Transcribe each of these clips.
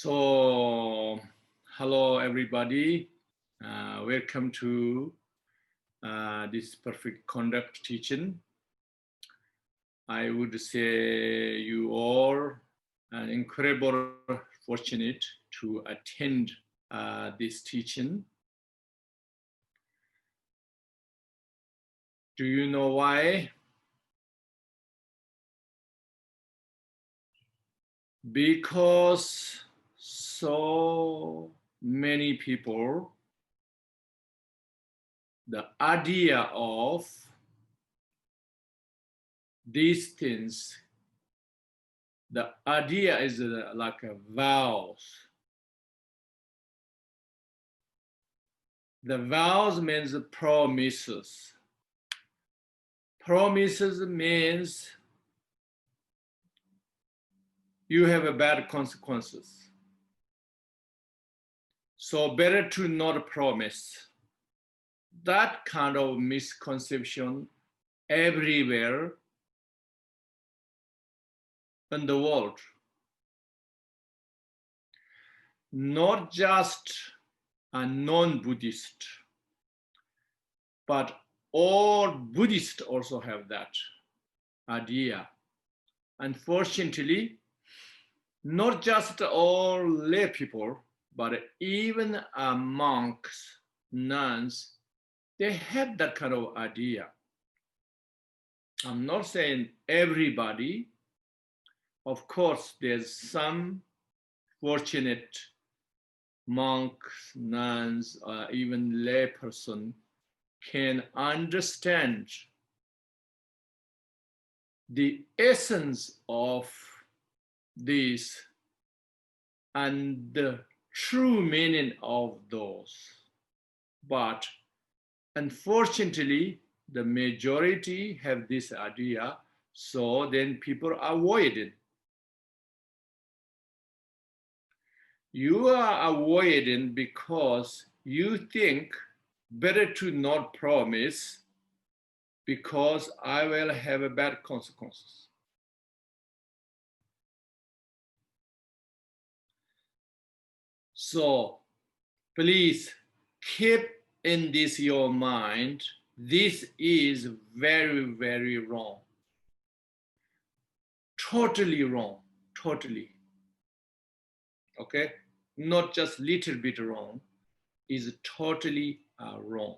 So, hello everybody. Welcome to this perfect conduct teaching. I would say you all are incredible fortunate to attend this teaching. Do you know why? Because so many people, the idea of these things, the idea is like a vows. The vows means promises. Promises means you have a bad consequences. So better to not promise. That kind of misconception everywhere in the world. Not just a non-Buddhist, but all Buddhists also have that idea. Unfortunately, not just all lay people, but even monks, nuns, they have that kind of idea. I'm not saying everybody. Of course, there's some fortunate monks, nuns, even lay person can understand the essence of this and the true meaning of those. But unfortunately, the majority have this idea, so then people avoid it. You are avoiding because you think better to not promise because I will have a bad consequences. So please keep in this your mind. This is very, very wrong. Totally wrong. Totally. Okay? Not just little bit wrong. Is totally wrong.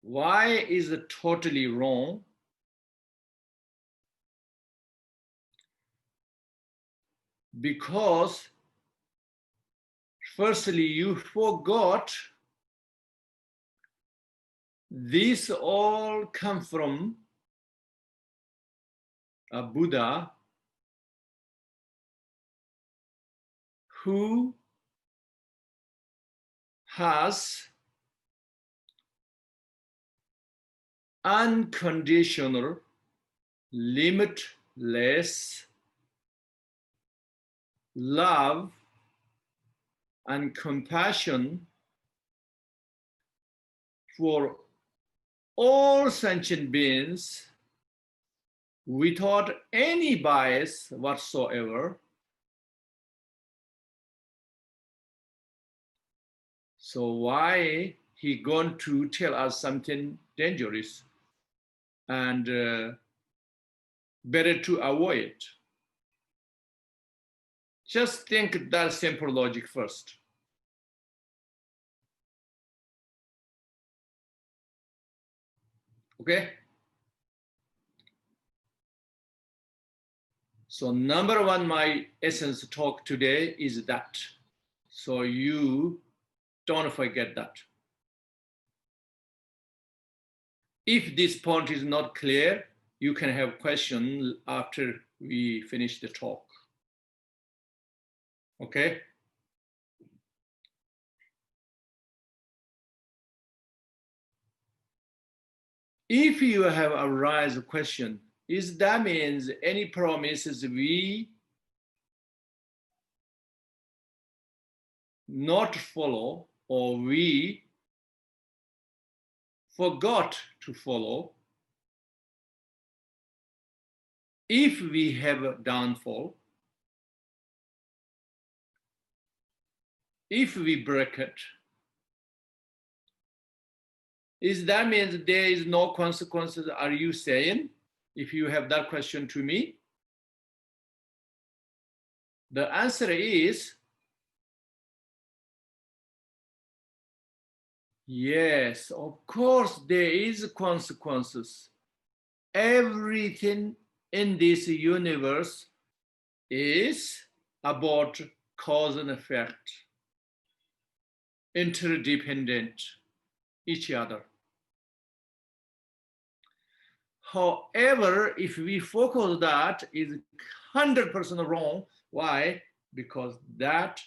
Why is it totally wrong? Because firstly, you forgot these all come from a Buddha who has unconditional, limitless love and compassion for all sentient beings without any bias whatsoever. So why he going to tell us something dangerous and better to avoid it? Just think that simple logic first. Okay? So number one, my essence talk today is that. So you don't forget that. If this point is not clear, you can have question after we finish the talk. Okay? If you have arise a question, is that means any promises we not follow or we forgot to follow, if we have a downfall, if we break it, is that means there is no consequences, are you saying? If you have that question to me, the answer is yes, of course there is consequences. Everything in this universe is about cause and effect, interdependent each other. However, if we focus that is 100% wrong. Why? Because that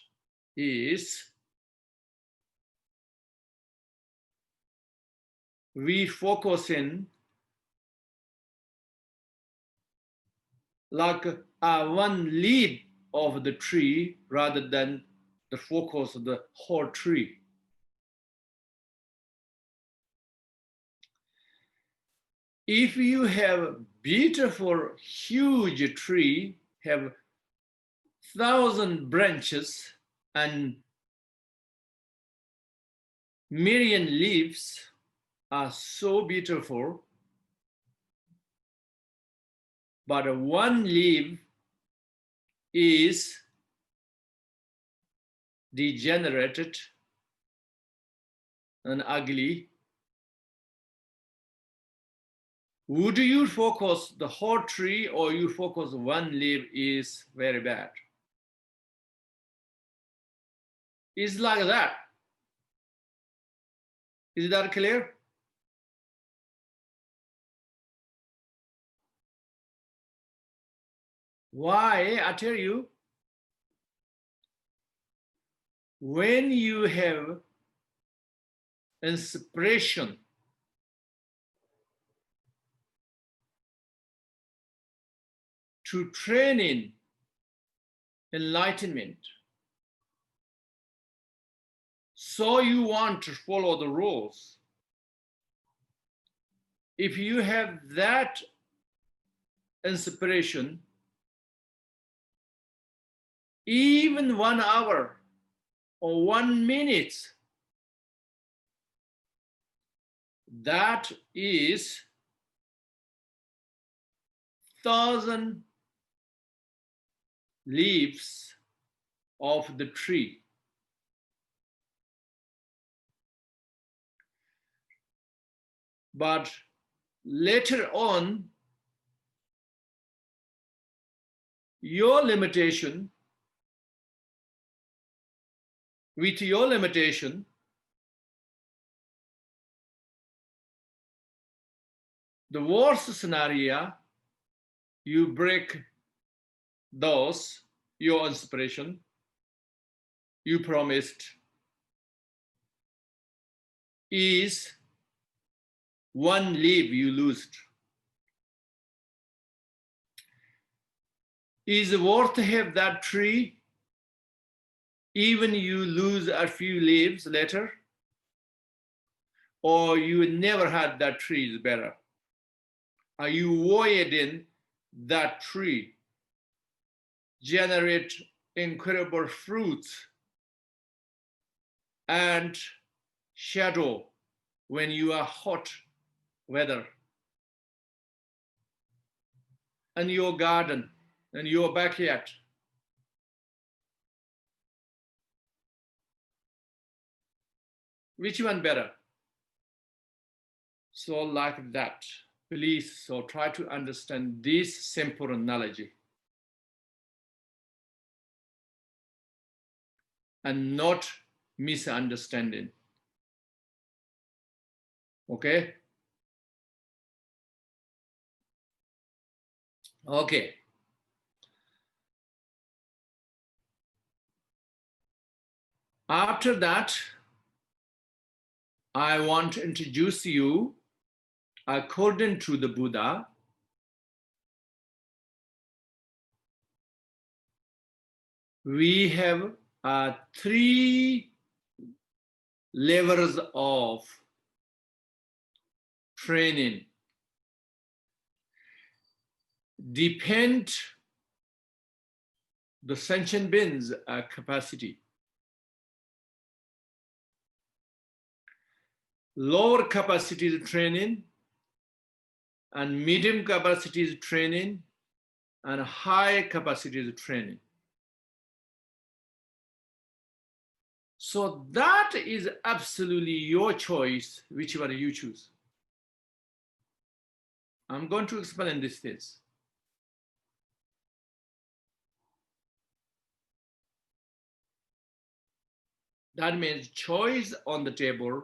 is we focus in like one leaf of the tree rather than the focus of the whole tree. If you have a beautiful, huge tree, have 1,000 branches and million leaves are so beautiful, but one leaf is degenerated and ugly. Would you focus the whole tree or you focus one leaf is very bad? It's like that. Is that clear? Why? I tell you, when you have inspiration to train in enlightenment, so you want to follow the rules. If you have that inspiration, even 1 hour or 1 minute, that is 1,000 leaves of the tree. But later on, your limitation, with your limitation, the worst scenario, you break those, your inspiration, you promised, is one leaf you lost. Is it worth to have that tree, even you lose a few leaves later? Or you never had that tree is better? Are you avoiding that tree generate incredible fruits and shadow when you are hot weather, and your garden and your backyard? Which one better? So like that, please, so try to understand this simple analogy and not misunderstanding. Okay? Okay. After that, I want to introduce you, according to the Buddha, we have 3 levels of training depend the sentient beings capacity. Lower capacity training and medium capacity training and high capacity training. So that is absolutely your choice, which one you choose. I'm going to explain these things. That means choice on the table,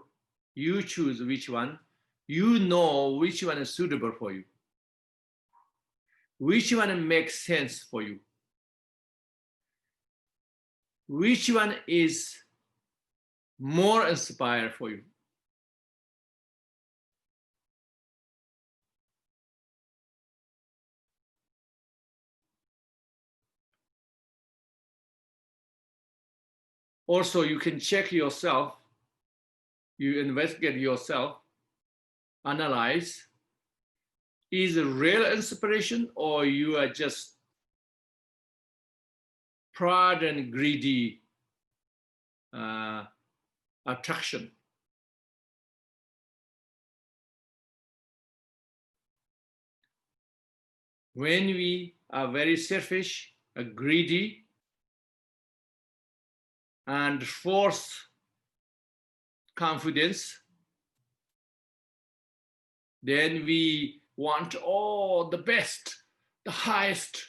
you choose which one, you know which one is suitable for you, which one makes sense for you, which one is more inspired for you. Also, you can check yourself, you investigate yourself, analyze, is it real inspiration or you are just proud and greedy attraction. When we are very selfish, greedy, and force confidence, then we want all the best, the highest.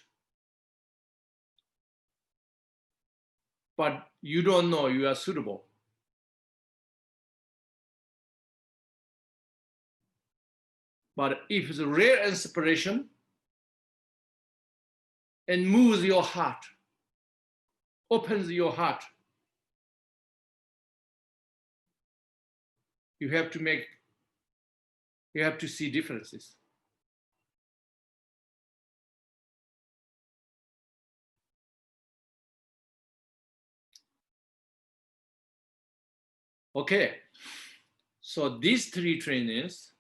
But you don't know you are suitable. But if it's a rare inspiration and moves your heart, opens your heart, you have to see differences. Okay, so these three trainings,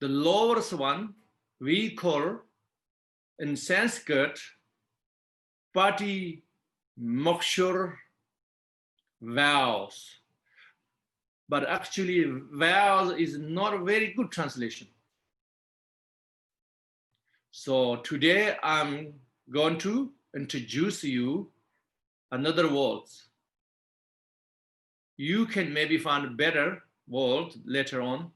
the lowest one we call in Sanskrit Pati Mokshur vows. But actually, vows is not a very good translation. So today I'm going to introduce you another words. You can maybe find a better word later on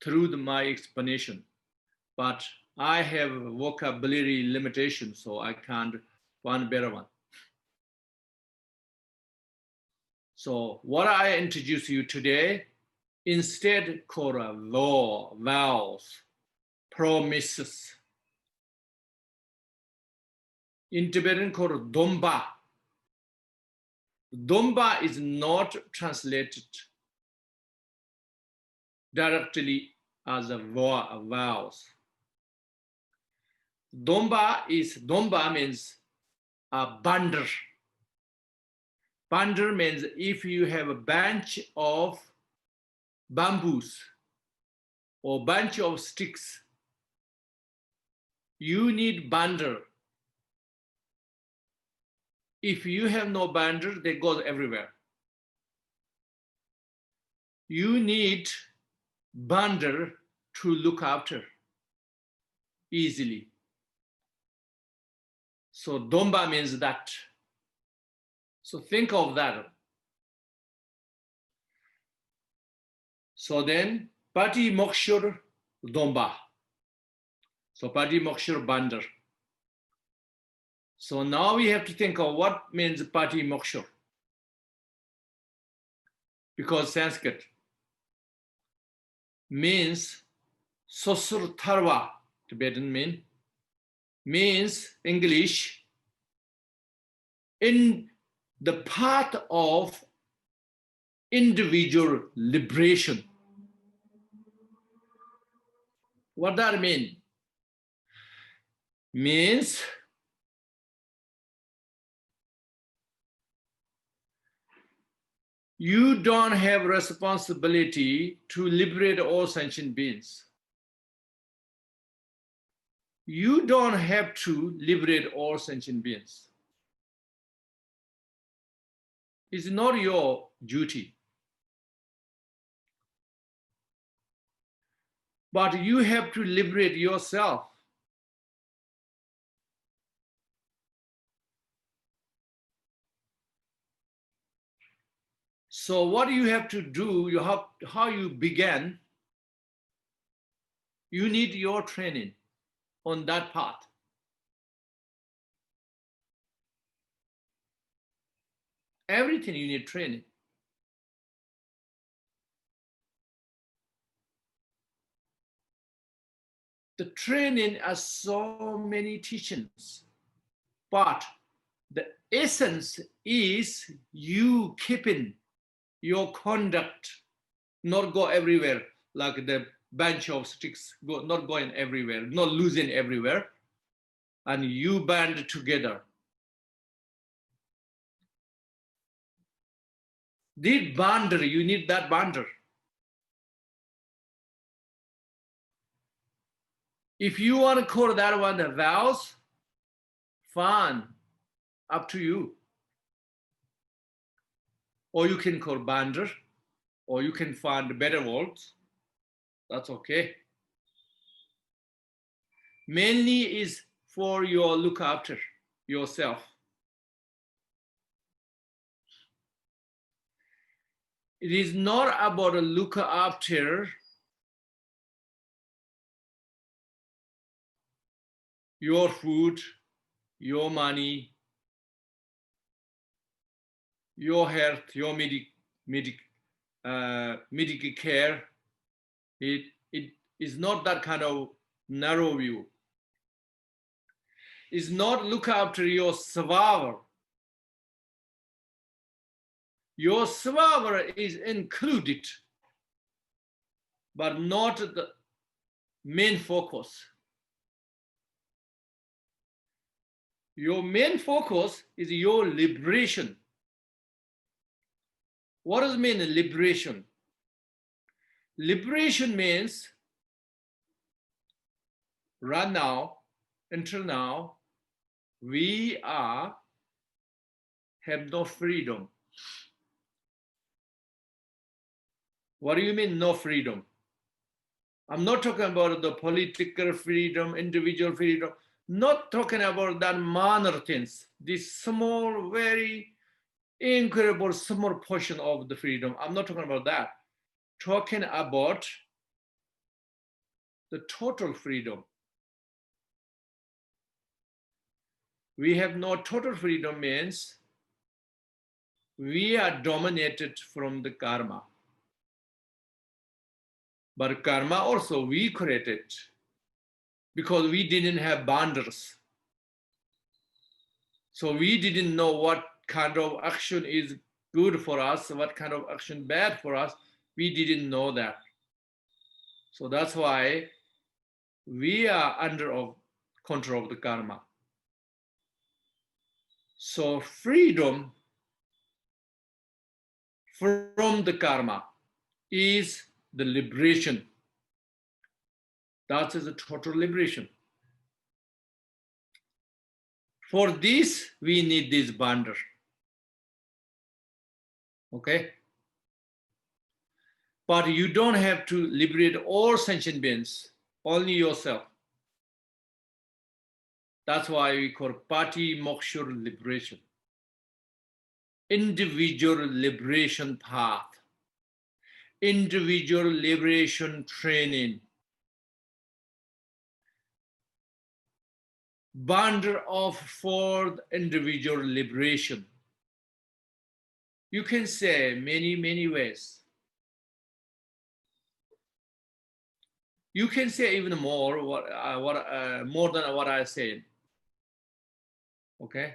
through my explanation. But I have vocabulary limitation, so I can't find a better one. So what I introduce you today, instead called a law, vows, promises. In Tibetan called Domba. Domba is not translated directly as a vows. Domba means a bandar. Bandar means if you have a bunch of bamboos or bunch of sticks, you need bandar. If you have no bandar, they go everywhere. You need bandar to look after easily. So Domba means that. So think of that. So then Pati Mokshur Domba. So Pati Mokshur Bandar. So now we have to think of what means Pati Mokshur. Because Sanskrit means Sosur Tharva, Tibetan means English in the path of individual liberation. What that mean? Means You don't have responsibility to liberate all sentient beings. You don't have to liberate all sentient beings. It's not your duty. But you have to liberate yourself. So what you have to do, how you began, you need your training on that path. Everything you need training. The training are so many teachings, but the essence is you keeping your conduct, not go everywhere like the bunch of sticks, not going everywhere, not losing everywhere, and you band together. The boundary, you need that boundary. If you want to call that one the vows, fine, up to you. Or you can call boundary, or you can find better words. That's okay. Mainly is for your look after yourself. It is not about a look after your food, your money, your health, your medical care. It is not that kind of narrow view. It's not look after your survivor. Your survivor is included, but not the main focus. Your main focus is your liberation. What does it mean, liberation? Liberation means right now, until now, we have no freedom. What do you mean no freedom? I'm not talking about the political freedom, individual freedom, not talking about that minor things, this small, very incredible small portion of the freedom. I'm not talking about that. Talking about the total freedom. We have no total freedom means we are dominated from the karma. But karma also we created because we didn't have boundaries. So we didn't know what kind of action is good for us, what kind of action bad for us. We didn't know that. So that's why we are under control of the karma. So freedom from the karma is the liberation. That is a total liberation. For this, we need this boundary. Okay? But you don't have to liberate all sentient beings, only yourself. That's why we call Pati Moksha liberation. Individual liberation path. Individual liberation training. Boundary for individual liberation. You can say many ways. You can say even more, more than what I said. Okay.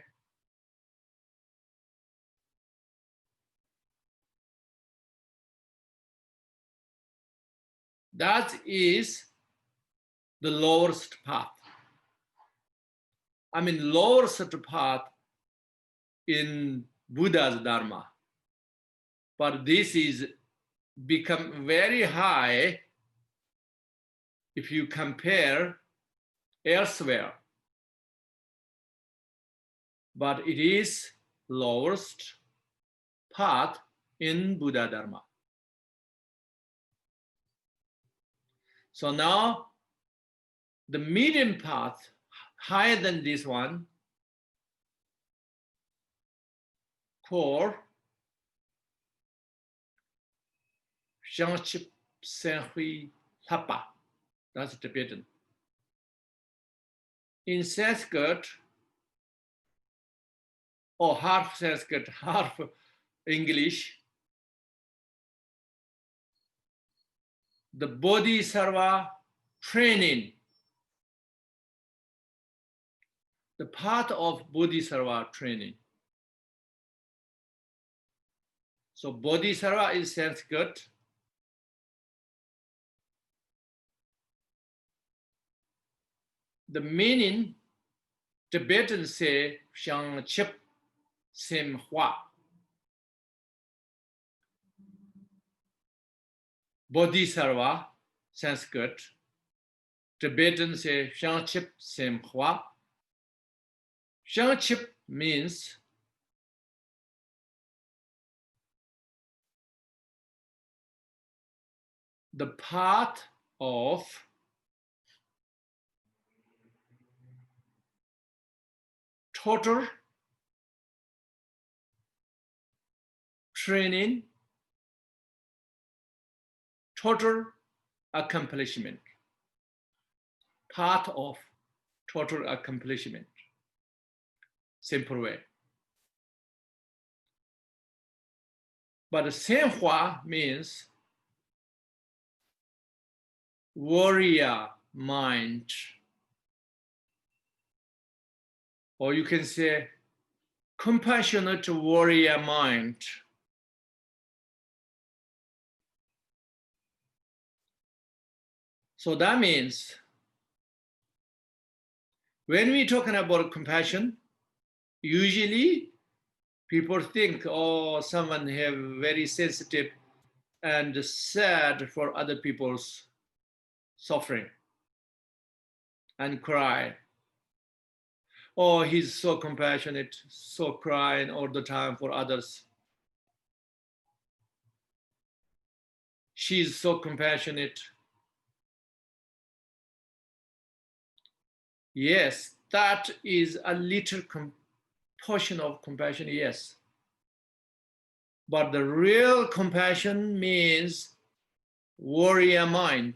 That is the lowest path. I mean, lowest path in Buddha's Dharma. but this is become very high if you compare elsewhere. But it is lowest path in Buddha Dharma. So now the medium path, higher than this one, called Shangchip Senhui Lapa. That's Tibetan. In Sanskrit, or half Sanskrit, half English, the Bodhisattva training, the part of Bodhisattva training. So Bodhisattva is Sanskrit. The meaning, Tibetans say, Shangchip Sem Hua. Bodhisattva, Sanskrit. Tibetans say, Shangchip Sem Hua. Shangchip means the part of total training, total accomplishment, part of total accomplishment. Simple way. But Senhua means warrior mind. Or you can say compassionate warrior mind. So that means when we're talking about compassion, usually people think, oh, someone have very sensitive and sad for other people's suffering and cry. Oh, he's so compassionate, so crying all the time for others. She's so compassionate. Yes, that is a little portion of compassion, yes. But the real compassion means warrior mind.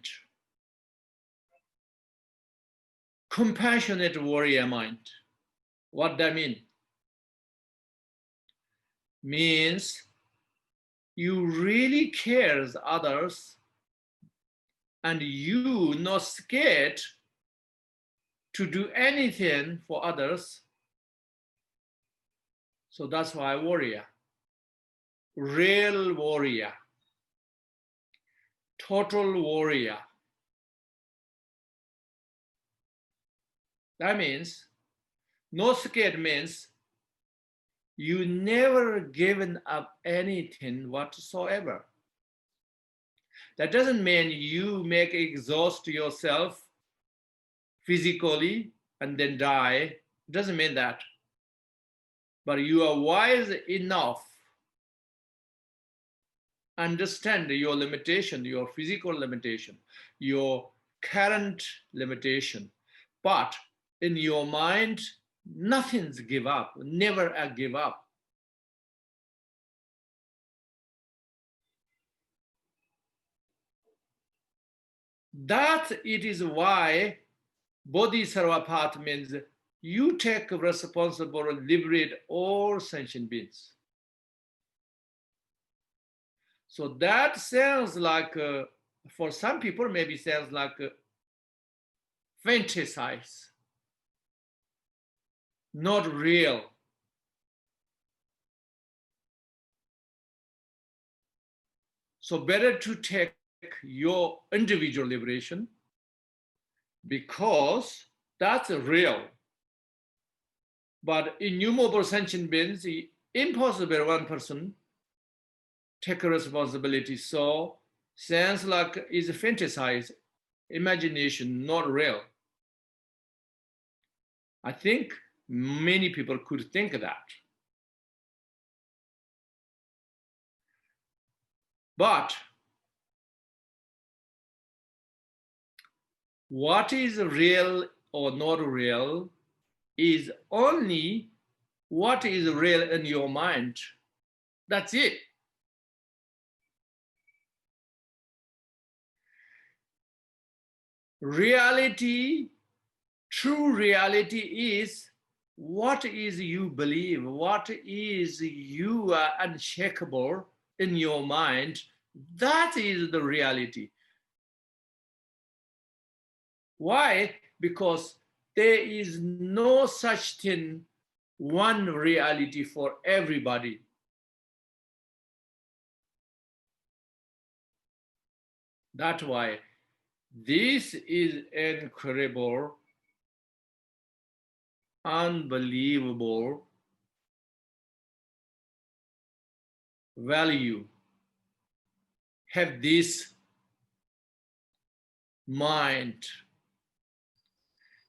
Compassionate warrior mind. What that mean? Means you really cares others and you not scared to do anything for others. So that's why warrior, real warrior, total warrior. That means no scared means you never given up anything whatsoever. That doesn't mean you make exhaust yourself physically and then die. It doesn't mean that. But you are wise enough, understand your limitation, your physical limitation, your current limitation. But in your mind, nothing's give up, never a give up. That it is why Bodhisattva path means you take responsibility, liberate all sentient beings. So that sounds like, for some people, maybe sounds like fantasize, not real. So better to take your individual liberation because that's real. But innumerable sentient beings, impossible one person take responsibility. So sounds like is fantasize, imagination, not real. I think many people could think that. But what is real or not real is only what is real in your mind. That's it. Reality, true reality is what is you believe, what is you are unshakable in your mind. That is the reality. Why? Because there is no such thing, one reality for everybody. That's why this is incredible, unbelievable value. Have this mind.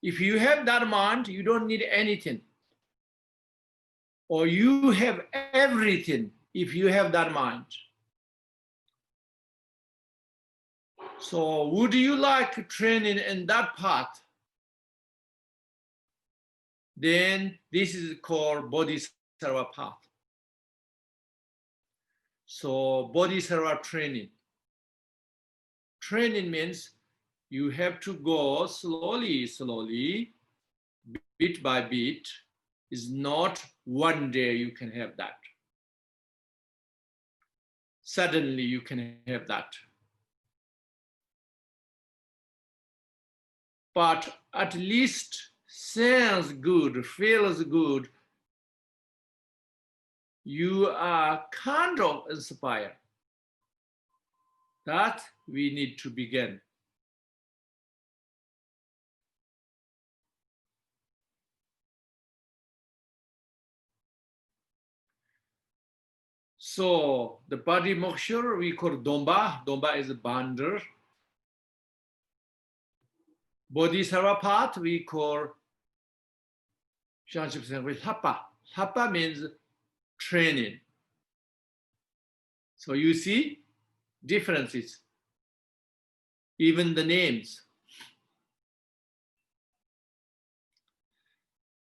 If you have that mind, you don't need anything. Or you have everything if you have that mind. So would you like training in that path? Then this is called Bodhisattva path. So Bodhisattva training. Training means you have to go slowly, slowly, bit by bit. Is not one day you can have that. Suddenly you can have that. But at least sounds good, feels good. You are kind of inspired. That we need to begin. So the body moksha we call Domba. Domba is a bandar. Bodhisattva path we call Thapa. Thapa means training. So you see differences, even the names.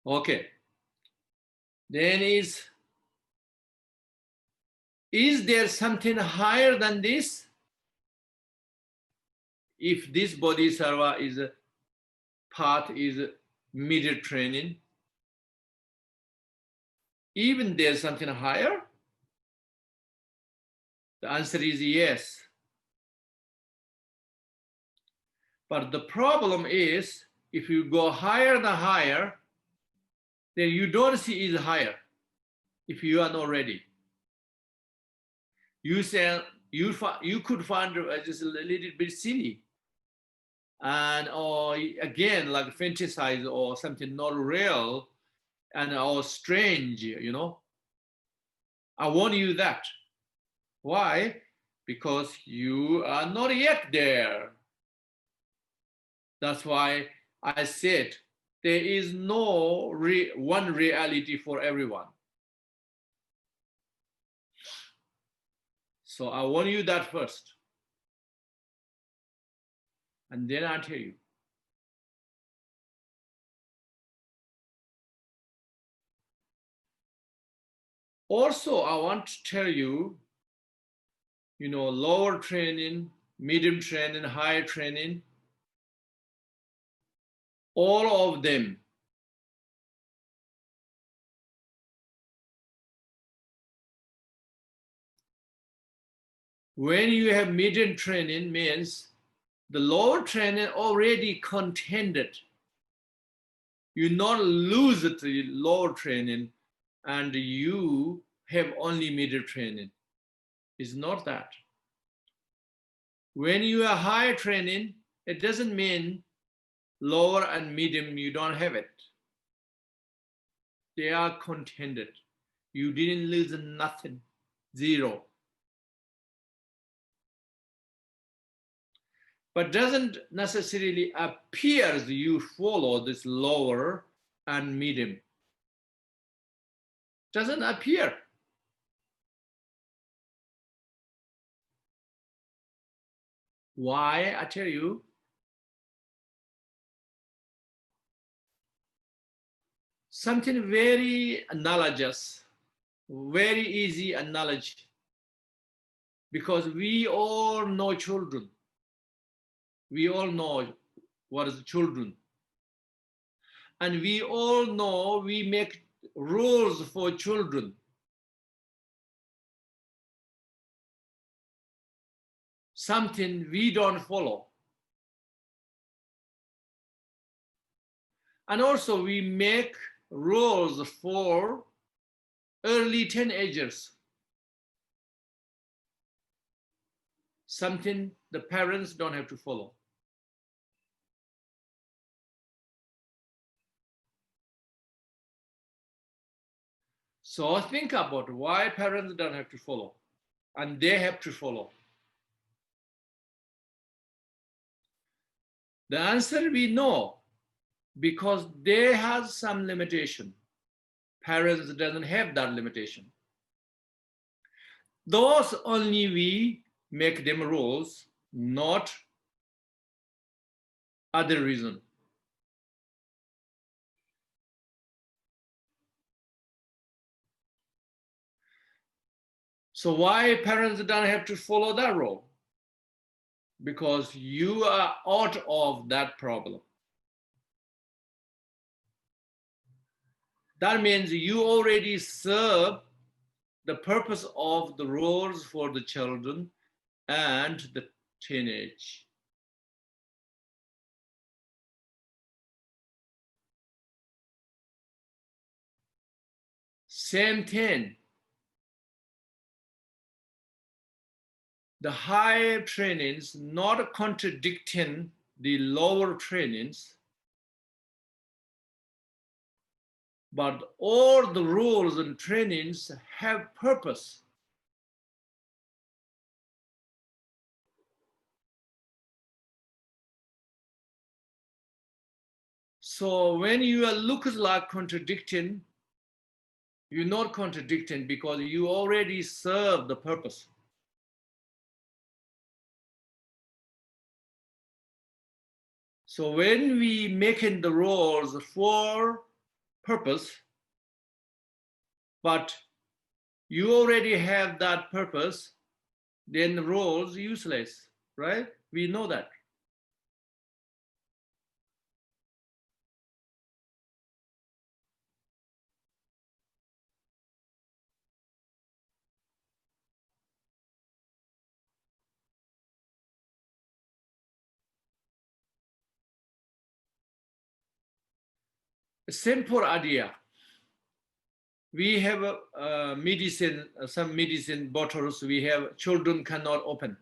Okay. Then is there something higher than this? If this Bodhisattva is a path is middle training, even there's something higher? The answer is yes. But the problem is, if you go higher than higher, then you don't see is higher if you are not ready. You say you could find just a little bit silly, and or again like fantasize or something not real, and or strange. You know, I warn you that. Why? Because you are not yet there. That's why I said there is no one reality for everyone. So I warn you that first. And then I'll tell you. Also, I want to tell you, lower training, medium training, higher training, all of them when you have medium training means the lower training already contended. You not lose the lower training and you have only middle training. It's not that. When you are higher training, it doesn't mean lower and medium, you don't have it. They are contended. You didn't lose nothing, zero. but doesn't necessarily appear as you follow this lower and medium. Doesn't appear. Why? I tell you. Something very analogous, very easy analogy. Because we all know children. We all know what is children. And we all know we make rules for children. Something we don't follow. And also we make rules for early teenagers. Something the parents don't have to follow. So think about why parents don't have to follow and they have to follow. The answer we know, because they have some limitation. Parents doesn't have that limitation. Those only we make them rules, not other reason. So why parents don't have to follow that rule? Because you are out of that problem. That means you already serve the purpose of the rules for the children and the teenage. Same thing. The higher trainings not contradicting the lower trainings, but all the rules and trainings have purpose. So when you are looks like contradicting, you're not contradicting because you already serve the purpose. So when we making the rules for purpose, but you already have that purpose, then the rules useless, right? We know that. A simple idea. We have medicine, some medicine bottles we have, children cannot open.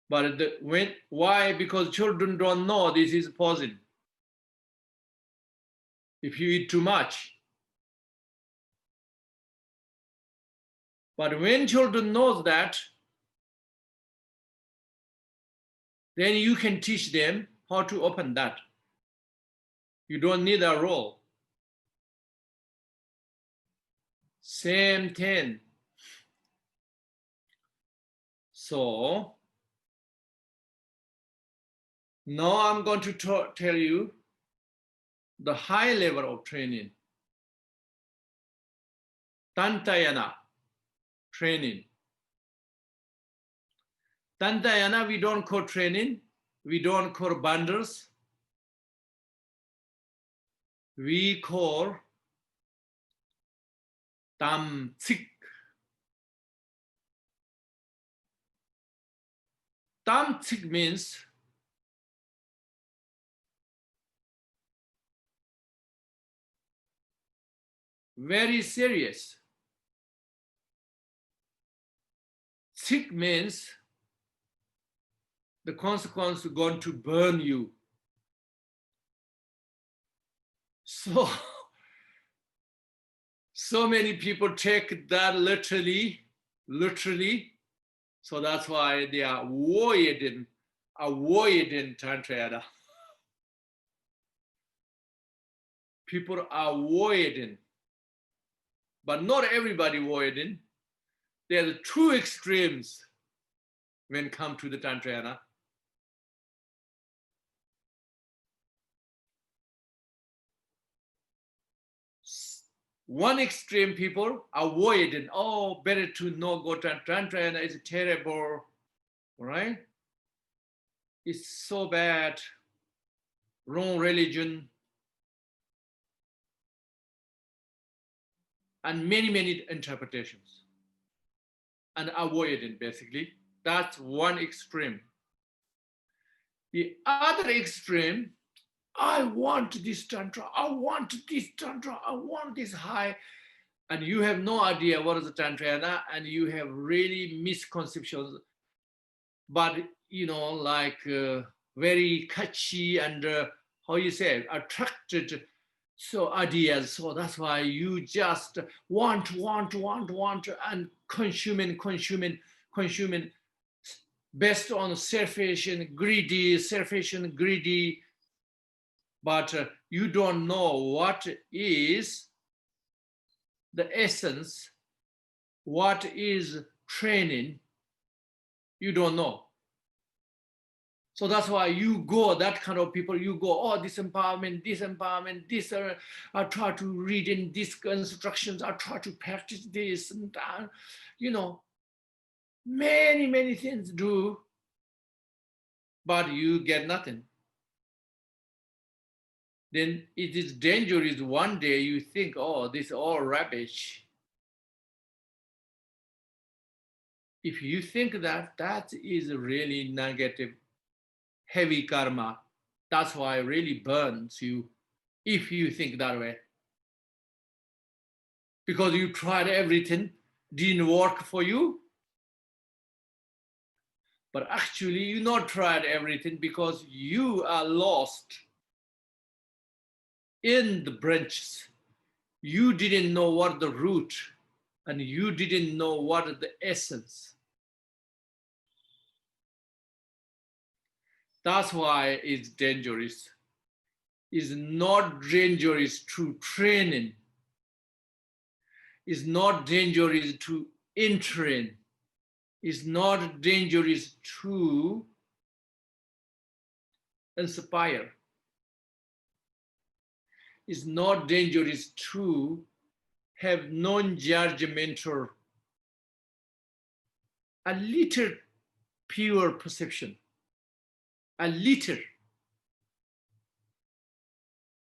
But why? Because children don't know this is poison. If you eat too much. But when children knows that, then you can teach them how to open that. You don't need a rule. Same thing. So now I'm going to tell you the high level of training. Tantayana training. Tantayana we don't call training. We don't call bundles. We call Tamtsik. Tamtsik means very serious. Sik means the consequence is going to burn you. So many people take that literally, literally. So that's why they are avoiding Tantrayana. People are avoiding, but not everybody avoiding. There are two extremes when it comes to the Tantrayana. One extreme people avoiding, oh, better to not go to Tantrayana, is terrible, right? It's so bad, wrong religion, and many, many interpretations, and avoiding, basically. That's one extreme. The other extreme, I want this Tantra, I want this Tantra, I want this high, and you have no idea what is the Tantrayana, and you have really misconceptions, but like very catchy and how you say, attracted so ideas. So that's why you just want, and consuming, based on selfish and greedy, but you don't know what is the essence, what is training, you don't know. So that's why you go, that kind of people, you go, oh, this empowerment, this, I try to read in these instructions, I try to practice this, and many, many things do, but you get nothing. Then it is dangerous. One day you think, oh, this is all rubbish. If you think that, that is really negative, heavy karma. That's why it really burns you if you think that way. Because you tried everything, didn't work for you. But actually, you not tried everything because you are lost in the branches. You didn't know what the root, and you didn't know what the essence. That's why it's dangerous. It's not dangerous to training. It's not dangerous to entering. It's not dangerous to inspire. It's not dangerous to have non-judgmental, a little pure perception, a little.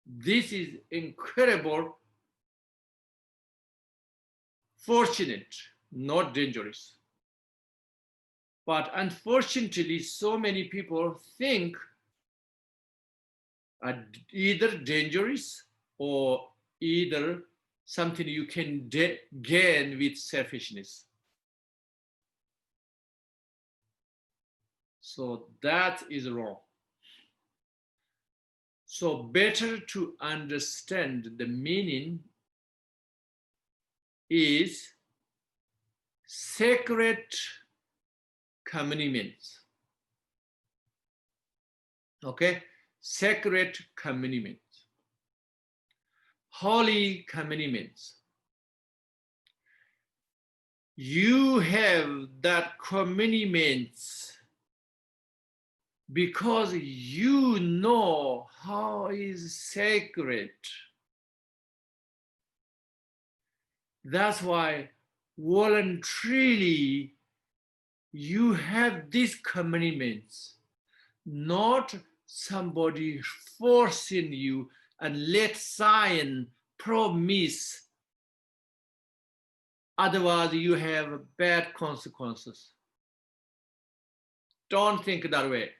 This is incredible, fortunate, not dangerous. But unfortunately, so many people think are either dangerous or either something you can gain with selfishness. So that is wrong. So better to understand the meaning is sacred commandments. Okay, sacred commandments, holy commandments. You have that commandments because you know how is sacred. That's why voluntarily you have these commandments, not somebody forcing you and let science promise. Otherwise, you have bad consequences. Don't think that way.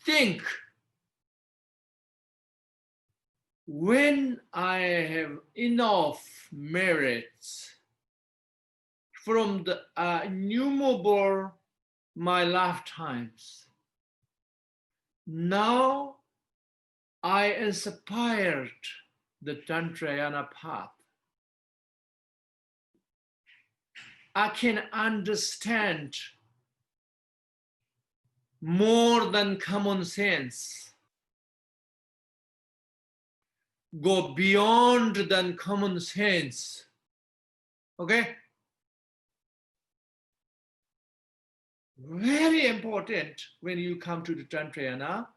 Think, when I have enough merits from the innumerable my lifetimes, now I inspired the Tantrayana path. I can understand more than common sense, go beyond than common sense. Okay? Very important when you come to the Tantrayana.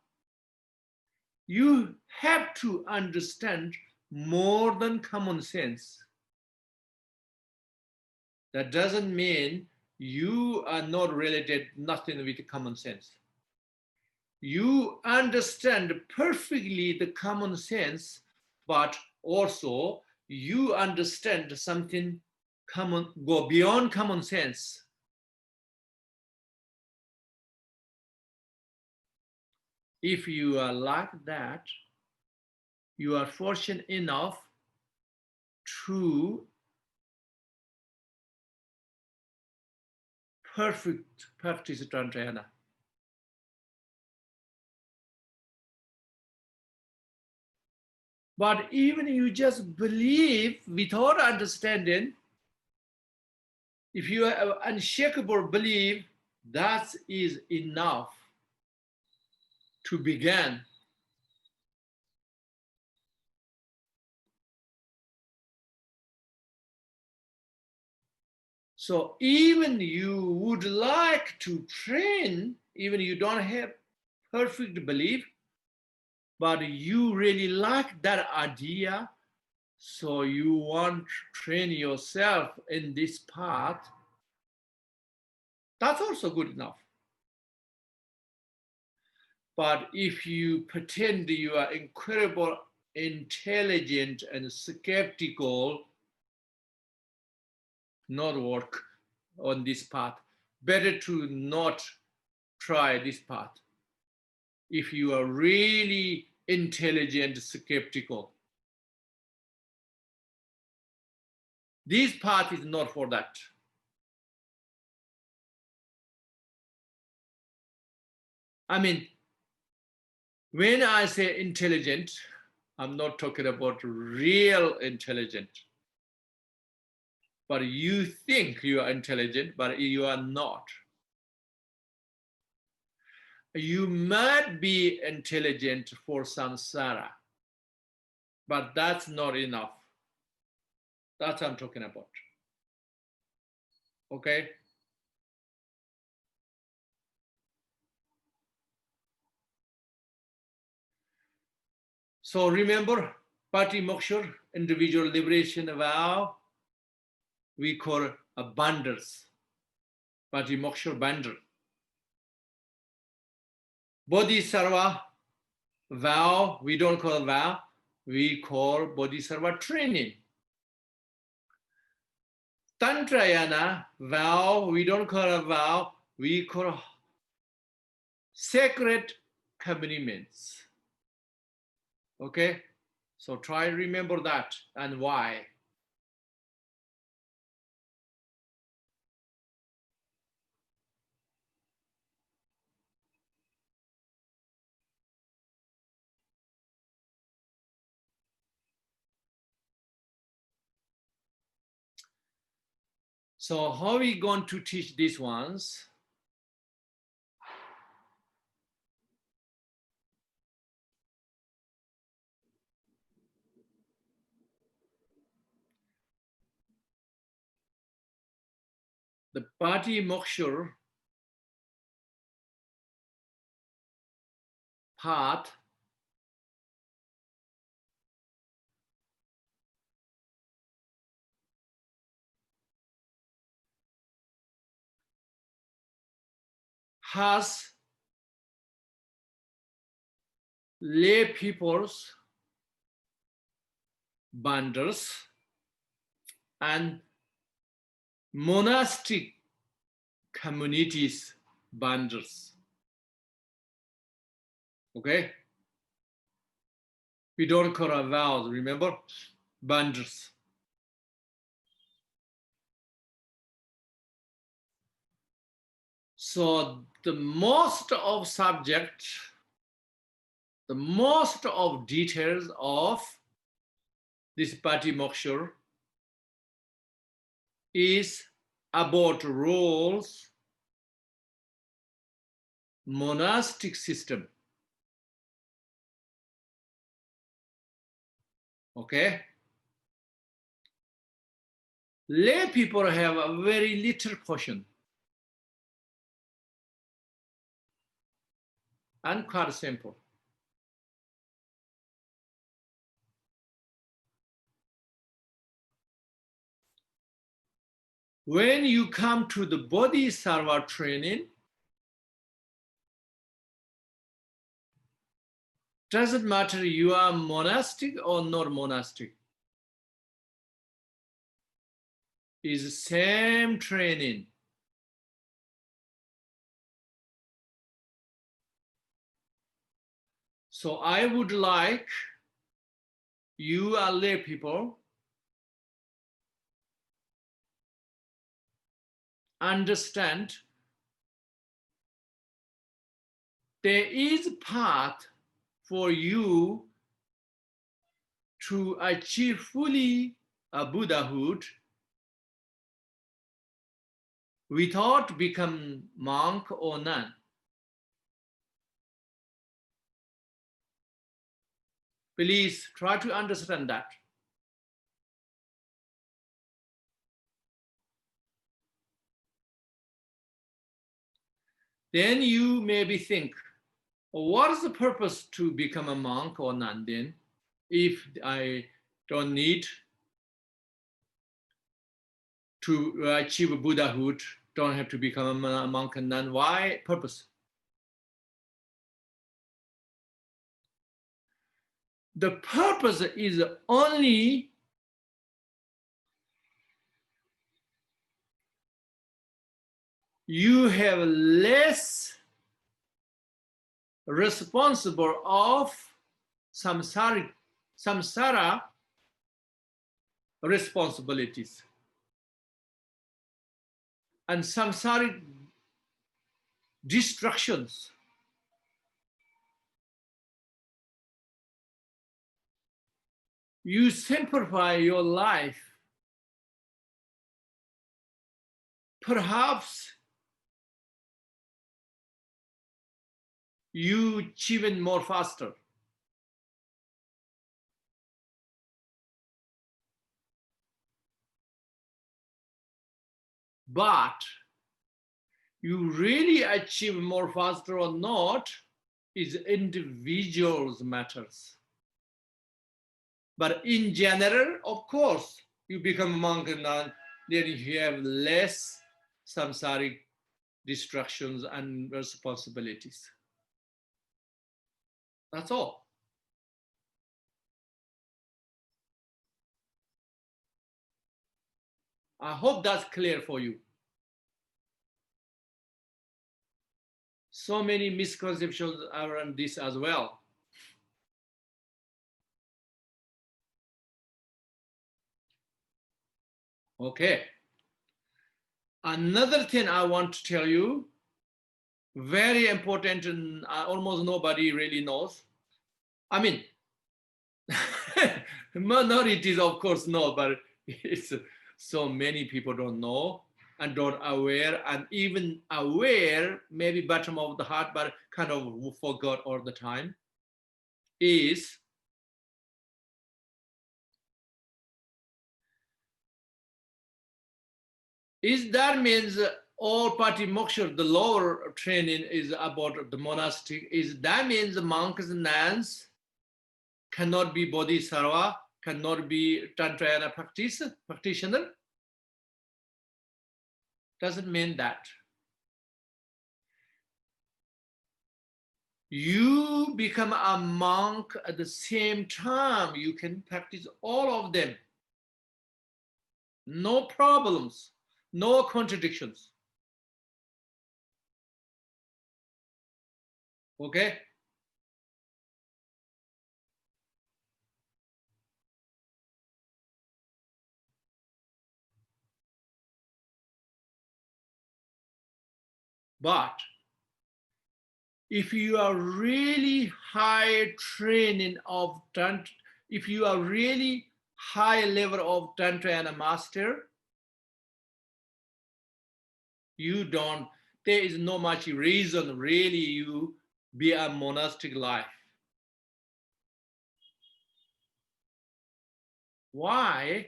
You have to understand more than common sense. That doesn't mean you are not related, nothing with common sense. You understand perfectly the common sense, but also you understand something common, go beyond common sense. If you are like that, you are fortunate enough to perfect practice Tantrayana. But even you just believe without understanding, if you have unshakable belief, that is enough to begin. So even you would like to train, even you don't have perfect belief, but you really like that idea, so you want to train yourself in this path, that's also good enough. But if you pretend you are incredible, intelligent, and skeptical, not work on this path. Better to not try this path. If you are really intelligent, skeptical, this path is not for that. I mean, when I say intelligent, I'm not talking about real intelligent. But you think you are intelligent, but you are not. You might be intelligent for samsara, but that's not enough. That's what I'm talking about. Okay? So remember, Patimoksha, individual liberation vow, we call a banders. Patimoksha bander. Bodhisattva vow, we don't call vow, we call Bodhisattva training. Tantrayana vow, we don't call a vow, we call sacred commitments. Okay? So try to remember that and why. So how are we going to teach these ones? The Patimoksha path has lay people's banders and monastic communities banders. Okay? We don't call our vows, remember? Banders. So the most of subject, the most of details of this Patimoksha is about roles, monastic system. Okay? Lay people have a very little caution and quite simple. When you come to the Bodhisattva training, doesn't matter you are monastic or not monastic. Is same training. So I would like you are lay people understand there is a path for you to achieve fully a Buddhahood without become monk or nun. Please try to understand that. Then you maybe think, what is the purpose to become a monk or nun then? If I don't need to achieve Buddhahood, don't have to become a monk and nun, why purpose? The purpose is only you have less responsible of samsara responsibilities and samsaric distractions. You simplify your life. Perhaps you achieve it more faster. But you really achieve more faster or not is individuals matters. But in general, of course, you become a monk and nun, then you have less samsaric distractions and responsibilities. That's all. I hope that's clear for you. So many misconceptions around this as well. Okay. Another thing I want to tell you, very important and almost nobody really knows. I mean, minorities of course know, but it's so many people don't know and don't aware, and even aware, maybe bottom of the heart, but kind of forgot all the time, is that means all patimokkha, the lower training is about the monastic, is that means the monks and nuns cannot be bodhisattva, cannot be tantrayana practitioner? Doesn't mean that. You become a monk at the same time, you can practice all of them. No problems, no contradictions. Okay? But if you are really high training of Tantra, if you are really high level of Tantra and a master, You don't, there is no much reason really you be a monastic life. Why?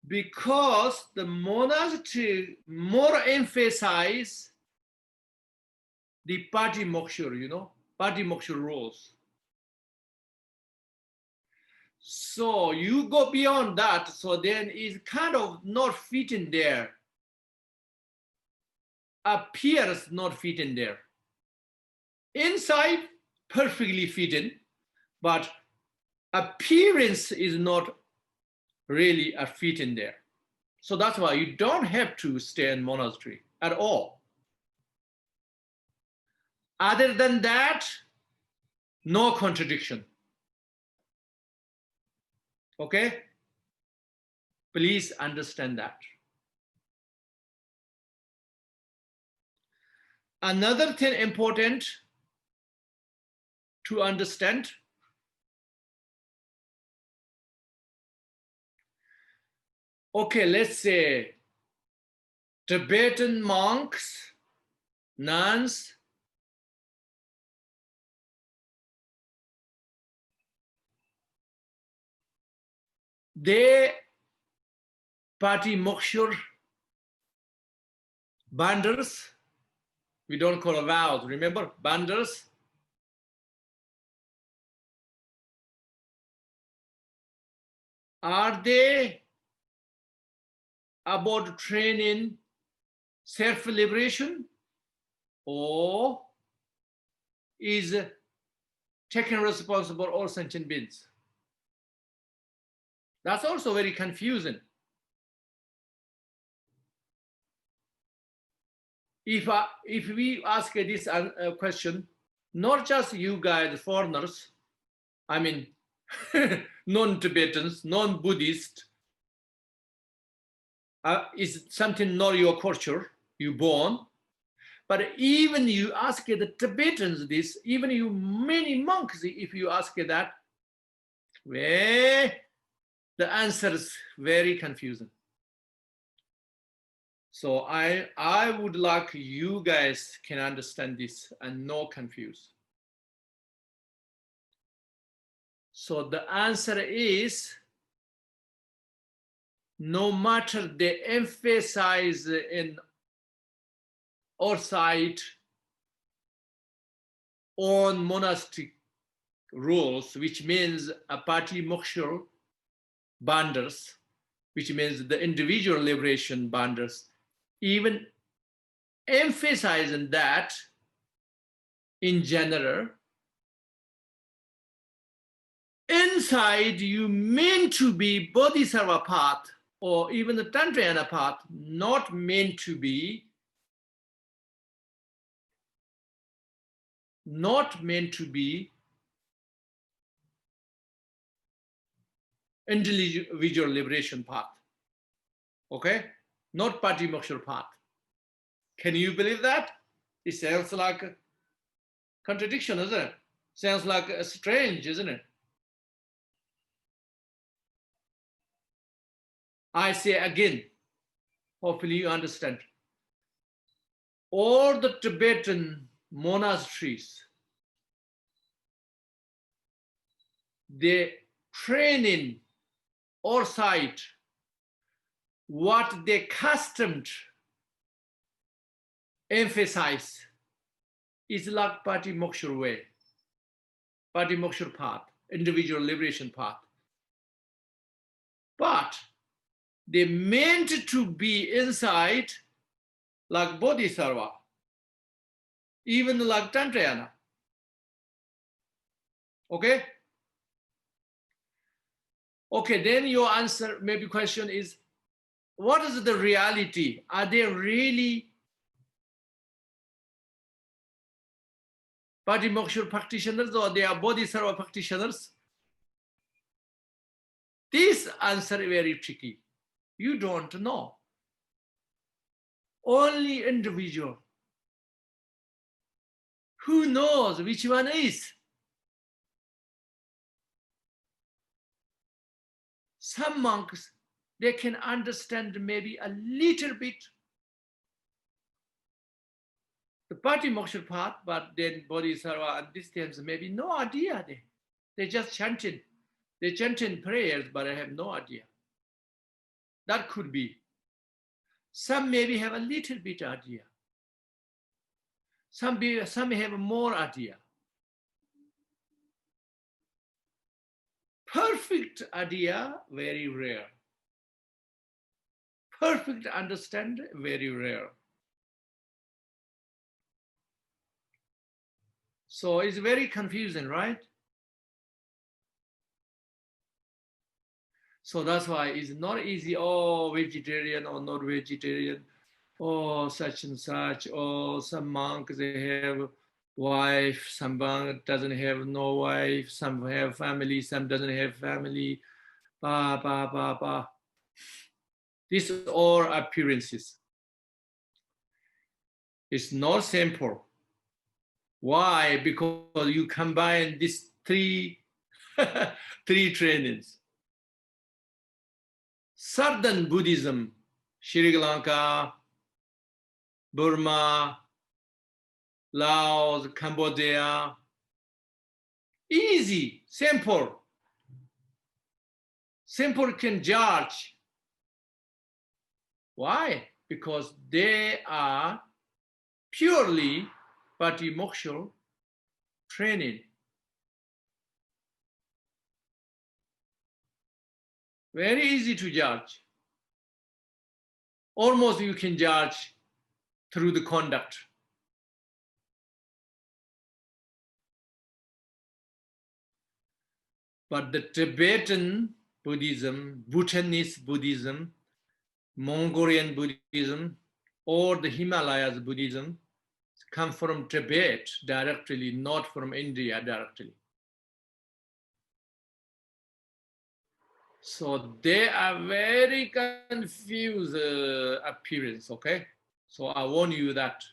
Because the monastery more emphasize the patimoksha, you know, patimoksha rules. So you go beyond that, so then it's kind of not fitting there. Appears not fitting there. Inside, perfectly fitting, but appearance is not really a fitting there. So that's why you don't have to stay in monastery at all. Other than that, no contradiction. Okay? Please understand that. Another thing important to understand, okay, let's say Tibetan monks, nuns, they patimoksha bandhas, we don't call vows, remember, bandhas. Are they about training self-liberation, or is taking responsible all sentient beings? That's also very confusing. If we ask this question, not just you guys, foreigners, I mean, non-Tibetans, non-Buddhist, is something not your culture, you born. But even you ask the Tibetans this, even you many monks, if you ask that, well, the answer is very confusing. So I would like you guys can understand this and not confuse. So the answer is, no matter they emphasize in our side on monastic rules, which means a patimoksha bandhas, which means the individual liberation bandhas, even emphasizing that in general, inside you meant to be bodhisattva path or even the Tantrayana path, not meant to be individual liberation path. Okay? Not patimoksha path. Can you believe that? It sounds like a contradiction, isn't it? Sounds like strange, isn't it? I say again, hopefully you understand. All the Tibetan monasteries, they training or site what they accustomed emphasize is like patimoksha way, patimoksha path, individual liberation path. But they meant to be inside like bodhisattva, even like Tantrayana. Okay? Okay, then your answer, maybe question is, what is the reality? Are they really patimoksha practitioners or they are bodhisattva practitioners? This answer is very tricky. You don't know. Only individual. Who knows which one is? Some monks they can understand maybe a little bit the Patimoksha path, but then Bodhisattva and distance maybe no idea. They just chanted. They chanted prayers, but I have no idea. That could be. Some maybe have a little bit idea. Some may have more idea. Perfect idea, very rare. Perfect understand, very rare. So it's very confusing, right? So that's why it's not easy, oh, vegetarian or not vegetarian, or such and such, or some monks, they have wife, some monk doesn't have no wife, some have family, some doesn't have family, These are all appearances. It's not simple. Why? Because you combine these three trainings. Southern Buddhism, Sri Lanka, Burma, Laos, Cambodia, easy, simple. Simple can judge. Why? Because they are purely patimoksha training. Very easy to judge. Almost you can judge through the conduct. But the Tibetan Buddhism, Bhutanese Buddhism, Mongolian Buddhism, or the Himalayas Buddhism come from Tibet directly, not from India directly. So they are very confused appearance, okay? So I warn you that.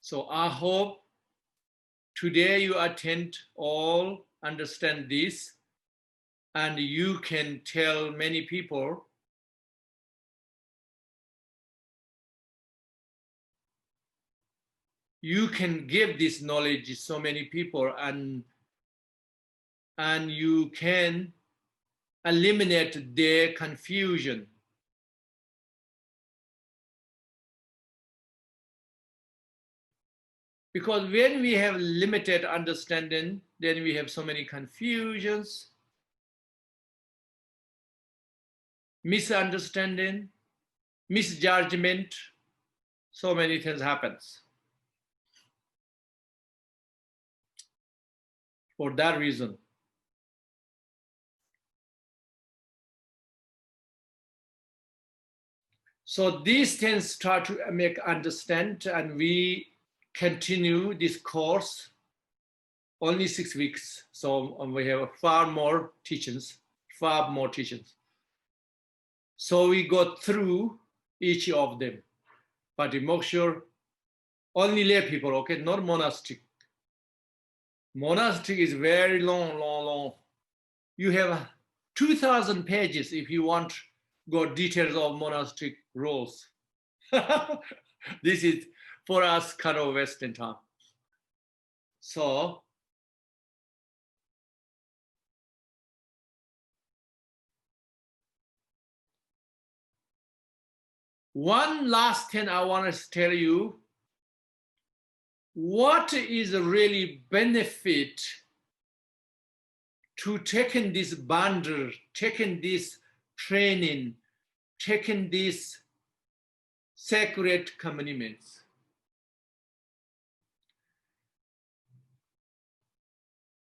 So I hope today you attend all, understand this, and you can tell many people you can give this knowledge to so many people, and you can eliminate their confusion. Because when we have limited understanding, then we have so many confusions, misunderstanding, misjudgment, so many things happens. For that reason. So these things start to make understand, and we continue this course only 6 weeks. So we have far more teachings. So we go through each of them. Patimoksha, only lay people, okay, not monastic. Monastic is very long. You have 2,000 pages if you want to go details of monastic rules. This is for us kind of Western time. So one last thing I want to tell you, what is really benefit to taking this bundle, taking this training, taking these sacred commandments?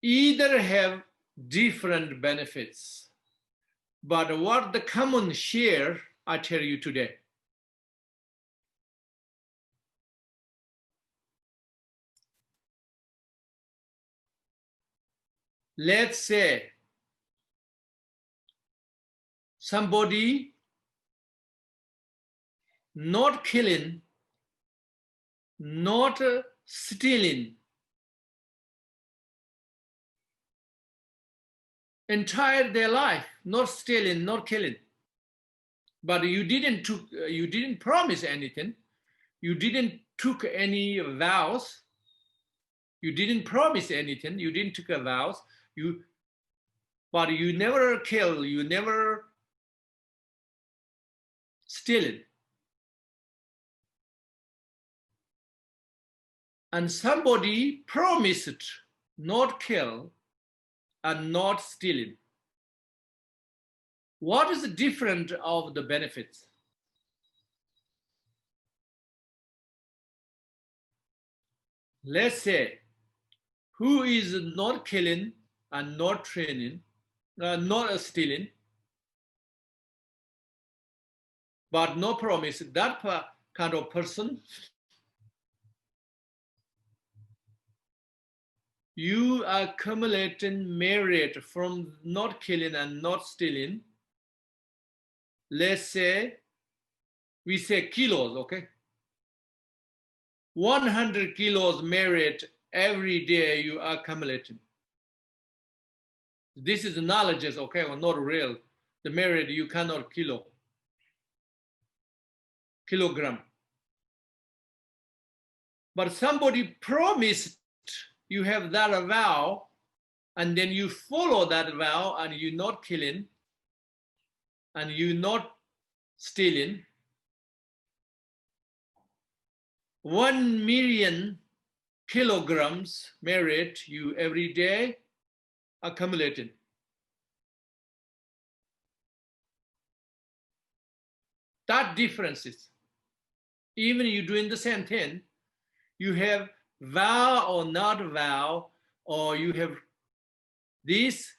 Either have different benefits, but what the common share, I tell you today. Let's say somebody not killing, not stealing, entire their life, not stealing, not killing. But you didn't promise anything. You didn't took any vows. You didn't promise anything. You didn't take a vows. But you never kill. You never steal. And somebody promised not kill and not stealing. What is the difference of the benefits? Let's say who is not killing and not training, not stealing, but no promise, that kind of person, you are accumulating merit from not killing and not stealing. Let's say, we say kilos, okay? 100 kilos merit every day you are accumulating. This is knowledge, okay, or not real. The merit you cannot kilogram. But somebody promised you have that vow, and then you follow that vow, and you're not killing, and you're not stealing. 1 million kilograms merit you every day accumulating. That differences. Even you doing the same thing, you have vow or not vow, or you have this,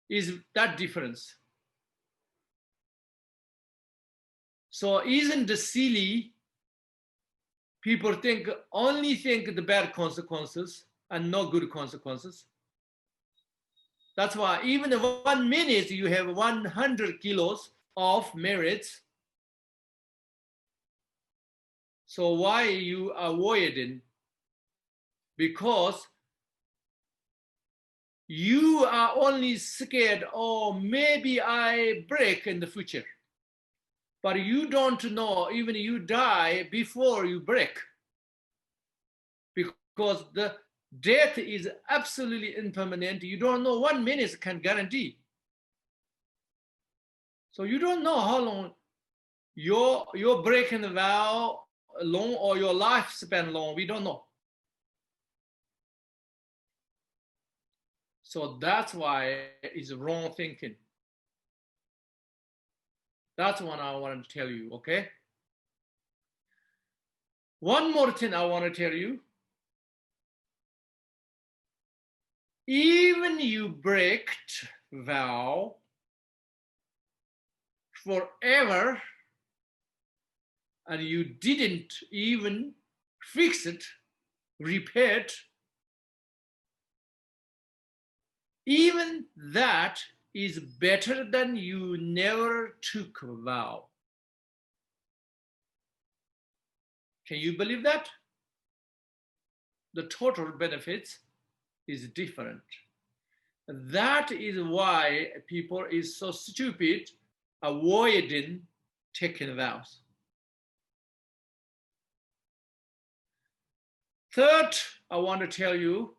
is that difference. So isn't it silly? People only think the bad consequences and no good consequences. That's why even 1 minute you have 100 kilos of merits. So why you avoiding? Because you are only scared, oh, maybe I break in the future. But you don't know, even you die before you break. Because the death is absolutely impermanent. You don't know 1 minute can guarantee. So you don't know how long your breaking the vow long or your lifespan long. We don't know. So that's why it's wrong thinking. That's what I want to tell you, okay? One more thing I want to tell you. Even you breaked vow forever and you didn't even fix it, repair it, even that is better than you never took a vow. Can you believe that? The total benefits is different. That is why people is so stupid avoiding taking vows. Third, I want to tell you,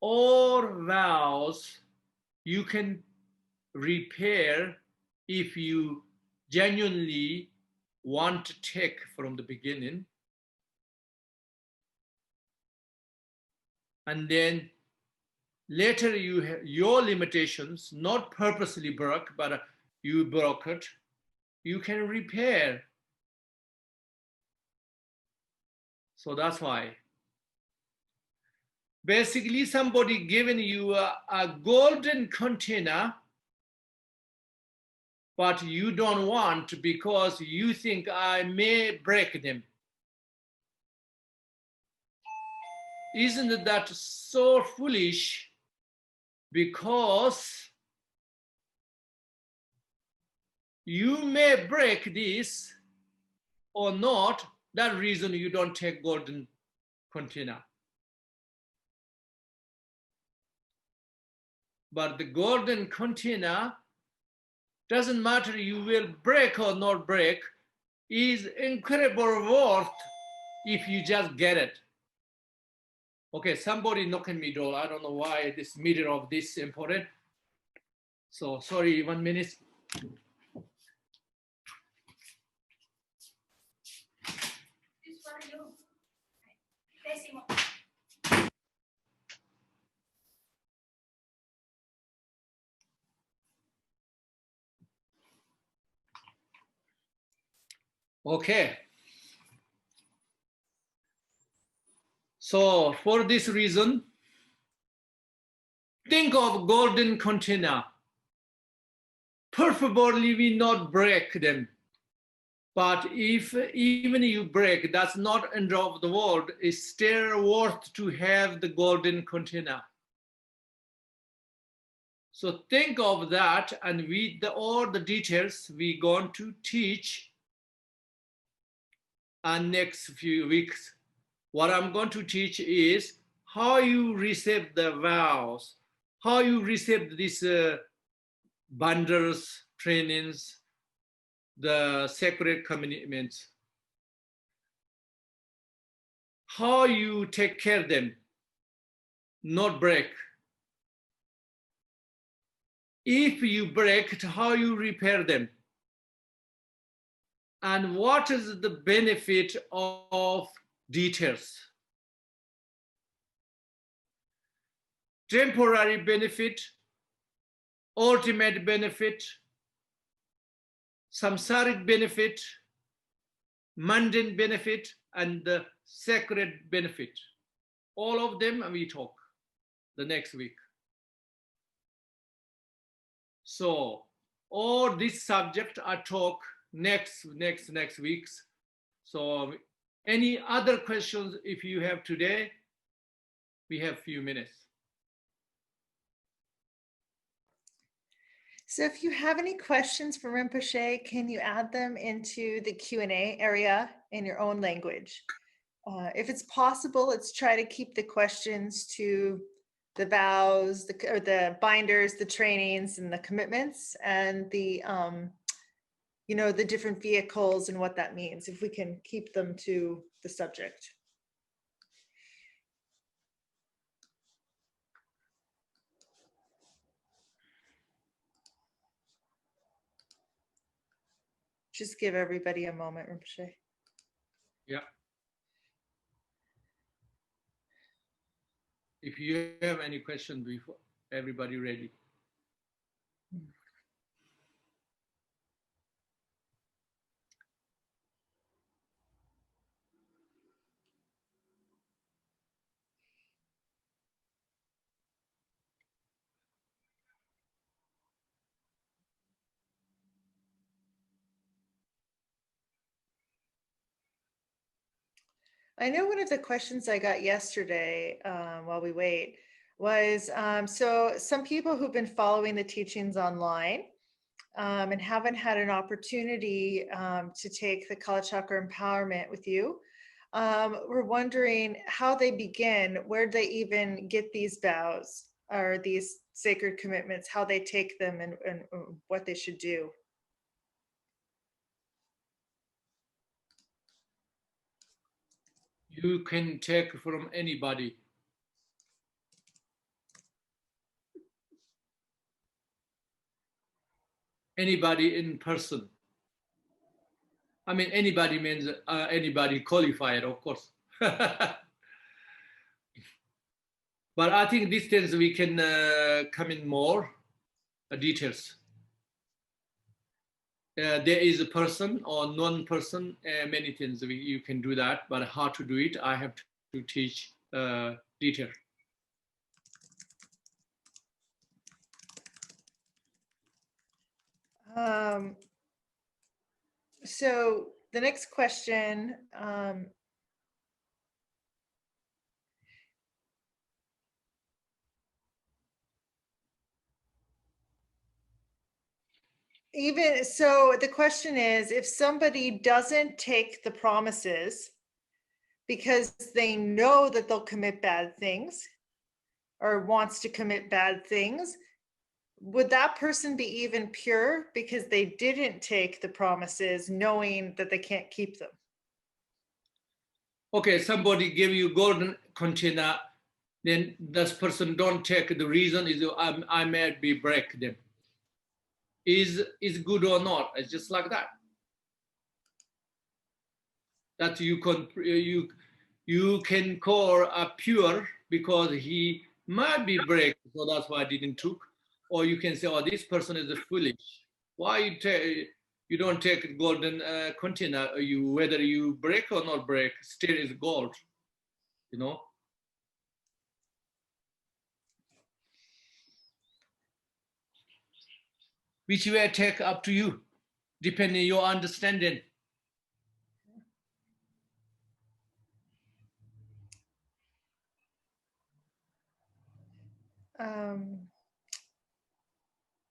all vows you can repair if you genuinely want to take from the beginning. And then later you have your limitations, not purposely broke, but you broke it, you can repair. So that's why. Basically, somebody giving you a golden container, but you don't want because you think I may break them. Isn't that so foolish? Because you may break this or not, that reason you don't take golden container. But the golden container, doesn't matter you will break or not break, is incredible worth if you just get it. Okay, somebody knocking me door. I don't know why this meter of this important. So sorry, 1 minute. Okay. So for this reason, think of golden container. Preferably we not break them. But if even you break, that's not end of the world. It's still worth to have the golden container. So think of that, and with all the details we're going to teach in next few weeks. What I'm going to teach is how you receive the vows, how you receive these bundles, trainings, the sacred commitments, how you take care of them, not break. If you break, how you repair them. And what is the benefit of details? Temporary benefit, ultimate benefit, samsaric benefit, mundane benefit, and the sacred benefit. All of them we talk the next week. So all this subject I talk next weeks. So any other questions if you have today, we have few minutes. So if you have any questions for Rinpoche, can you add them into the Q&A area in your own language? If it's possible, let's try to keep the questions to the vows, the binders, the trainings, and the commitments, and the the different vehicles and what that means, if we can keep them to the subject. Just give everybody a moment, Rinpoche. Yeah. If you have any questions before, everybody ready. I know one of the questions I got yesterday while we wait was, so some people who've been following the teachings online and haven't had an opportunity to take the Kalachakra empowerment with you, we're wondering how they begin, where they even get these vows or these sacred commitments, how they take them and what they should do. You can take from anybody. Anybody in person. I mean, anybody means anybody qualified, of course. But I think these things we can come in more details. There is a person or non-person, many things you can do that, but how to do it, I have to teach detail. So the next question, even so, the question is, if somebody doesn't take the promises because they know that they'll commit bad things or wants to commit bad things, would that person be even pure because they didn't take the promises knowing that they can't keep them? Okay, somebody give you golden container, then this person don't take. The reason is I might be break them. Is good or not? It's just like that. That you can call a pure because he might be break, so that's why I didn't took. Or you can say, oh, this person is foolish. Why you don't take golden container? Whether you break or not break, still is gold. You know. Which way I take up to you, depending your understanding.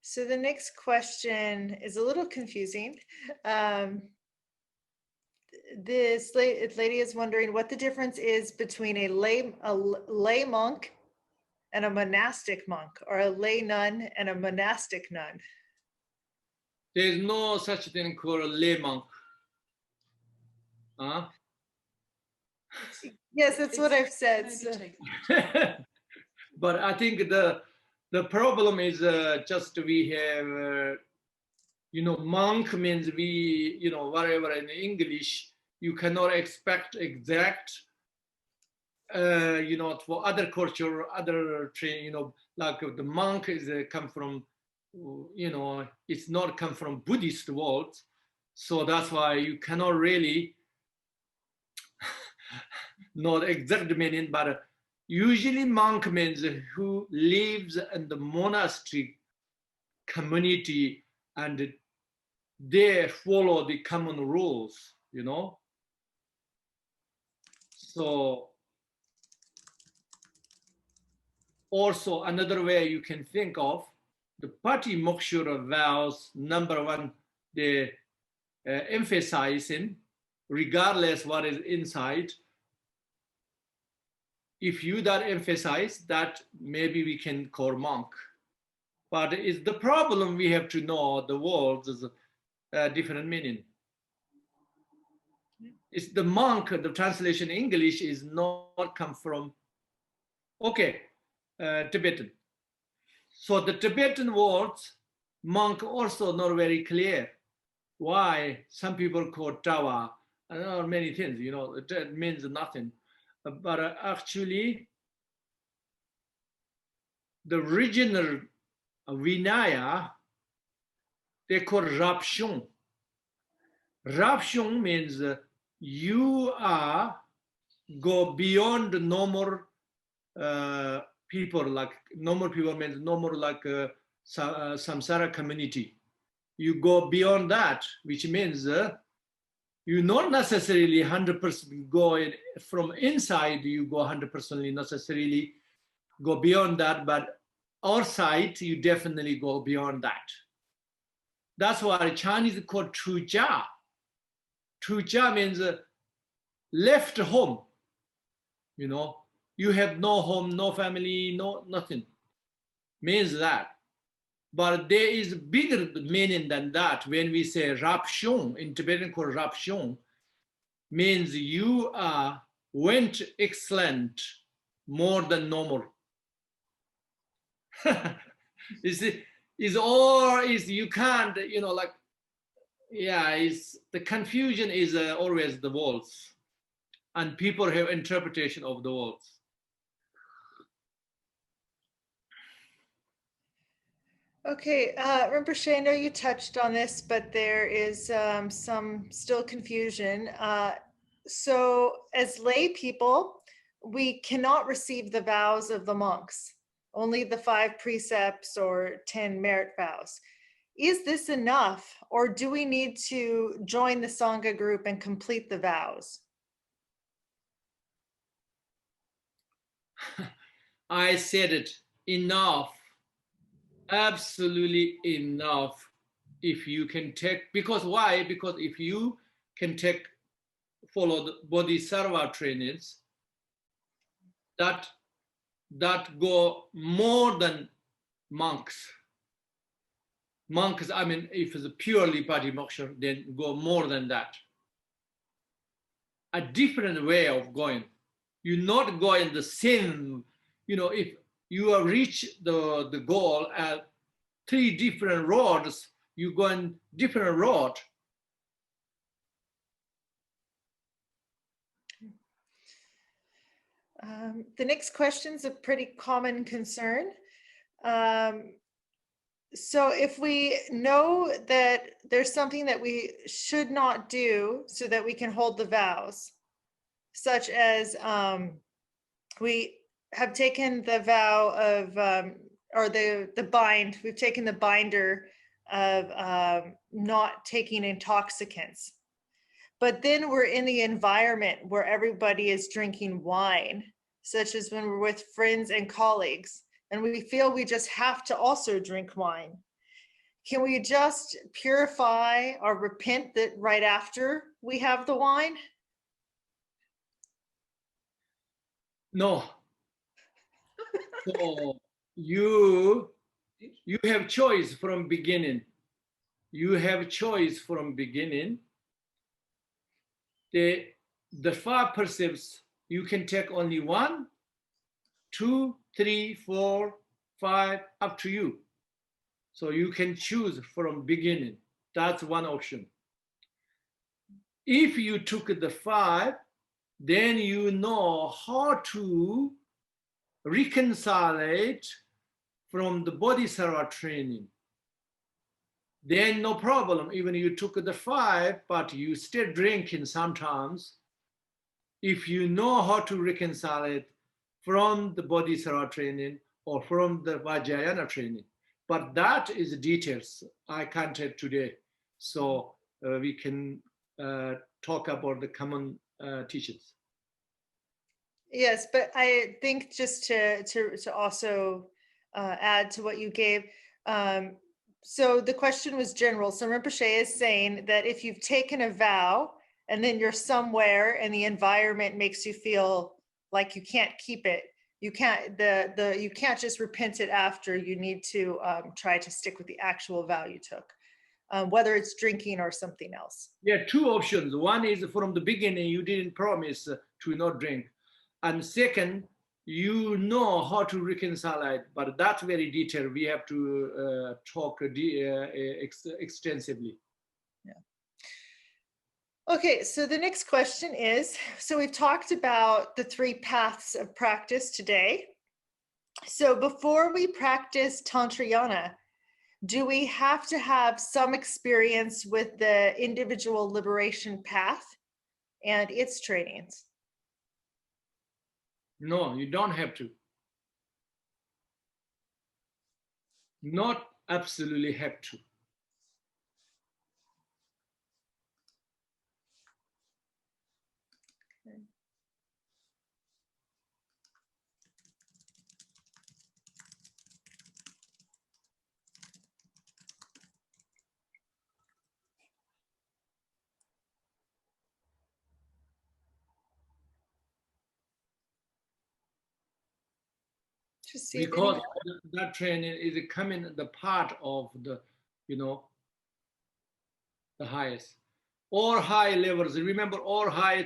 So the next question is a little confusing. This lady is wondering what the difference is between a lay monk and a monastic monk, or a lay nun and a monastic nun. There is no such thing called a lay monk. Huh? Yes, that's what I've said. So. But I think the problem is just we have, monk means we, whatever in English, you cannot expect exact, for other culture, other train, like the monk is come from, it's not come from Buddhist world. So that's why you cannot really not exact meaning, but usually monk means who lives in the monastery community and they follow the common rules, So also another way you can think of the Patimokshara vows, number one, they emphasizing regardless what is inside. If you that emphasize that, maybe we can call monk. But it's the problem we have to know the words is a different meaning. It's the monk, the translation in English is not come from, Tibetan. So the Tibetan words, monk also not very clear. Why some people call Tawa, and many things, it means nothing. But actually, the original Vinaya, they call Rapshung. Rapshung means you are go beyond the normal people, like normal people means normal like samsara community. You go beyond that, which means you not necessarily 100% go in, from inside, you go 100% necessarily go beyond that, but outside, you definitely go beyond that. That's why Chinese called Chuja. Chuja means left home. You have no home, no family, no nothing. Means that. But there is bigger meaning than that. When we say Rapshung, in Tibetan called Rapshung, means you went excellent more than normal. You can't, the confusion is always the words, and people have interpretation of the words. Okay, Rinpoche, I know you touched on this, but there is some still confusion. So as lay people, we cannot receive the vows of the monks, only the 5 precepts or 10 merit vows. Is this enough, or do we need to join the Sangha group and complete the vows? I said it, enough. Absolutely enough. If you can take, because why? Because if you can follow the Bodhisattva trainings, that go more than monks. monks, I mean, if it's purely patimoksha, then go more than that. A different way of going. You not go in the same, if you have reached the goal at 3 different roads, you go in different road. The next question is a pretty common concern. So if we know that there's something that we should not do so that we can hold the vows, such as we have taken the vow of, or the bind, we've taken the binder of not taking intoxicants. But then we're in the environment where everybody is drinking wine, such as when we're with friends and colleagues, and we feel we just have to also drink wine. Can we just purify or repent that right after we have the wine? No. So you have choice from beginning. You have choice from beginning. The 5 precepts, you can take only 1, 2, 3, 4, 5, up to you. So you can choose from beginning. That's one option. If you took the 5, then you know how to reconcile it from the Bodhisattva training. Then no problem, even you took the 5, but you still drinking sometimes. If you know how to reconcile it from the Bodhisattva training or from the Vajrayana training. But that is details I can't tell today. So we can talk about the common teachings. Yes, but I think just to also add to what you gave, so the question was general. So Rinpoche is saying that if you've taken a vow and then you're somewhere and the environment makes you feel like you can't keep it, you can't you can't just repent it after. You need to try to stick with the actual vow you took, whether it's drinking or something else. Yeah, 2 options. One is from the beginning you didn't promise to not drink, and second, you know how to reconcile it, but that's very detailed. We have to talk extensively. Yeah. Okay, so the next question is, so we've talked about the 3 paths of practice today. So before we practice Tantrayana, do we have to have some experience with the individual liberation path and its trainings? No, you don't have to. Not absolutely have to. Okay. Because that training is coming the part of the, the highest. All high levels, remember all high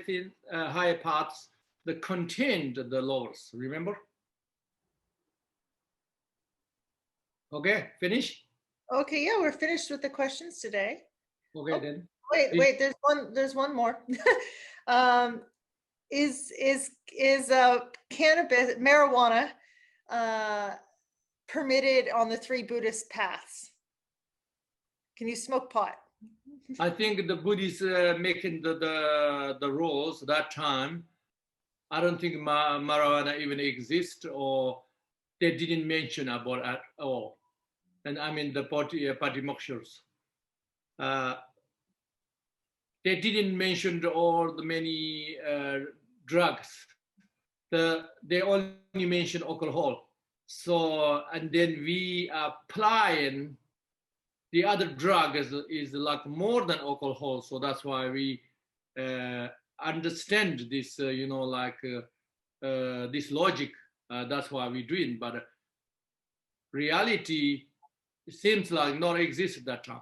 paths that contained the lowers, remember? Okay, finish? Okay, yeah, we're finished with the questions today. Okay, then. Wait, there's one more. Is cannabis, marijuana, permitted on the 3 Buddhist paths? Can you smoke pot? I think the Buddhists making the rules that time. I don't think marijuana even exists, or they didn't mention about at all. And I mean the patimokshas. They didn't mention all the many drugs. They only mentioned alcohol. So, and then we applying the other drug is like more than alcohol. So that's why we understand this, this logic. That's why we're doing. But reality, it seems like not exist at that time.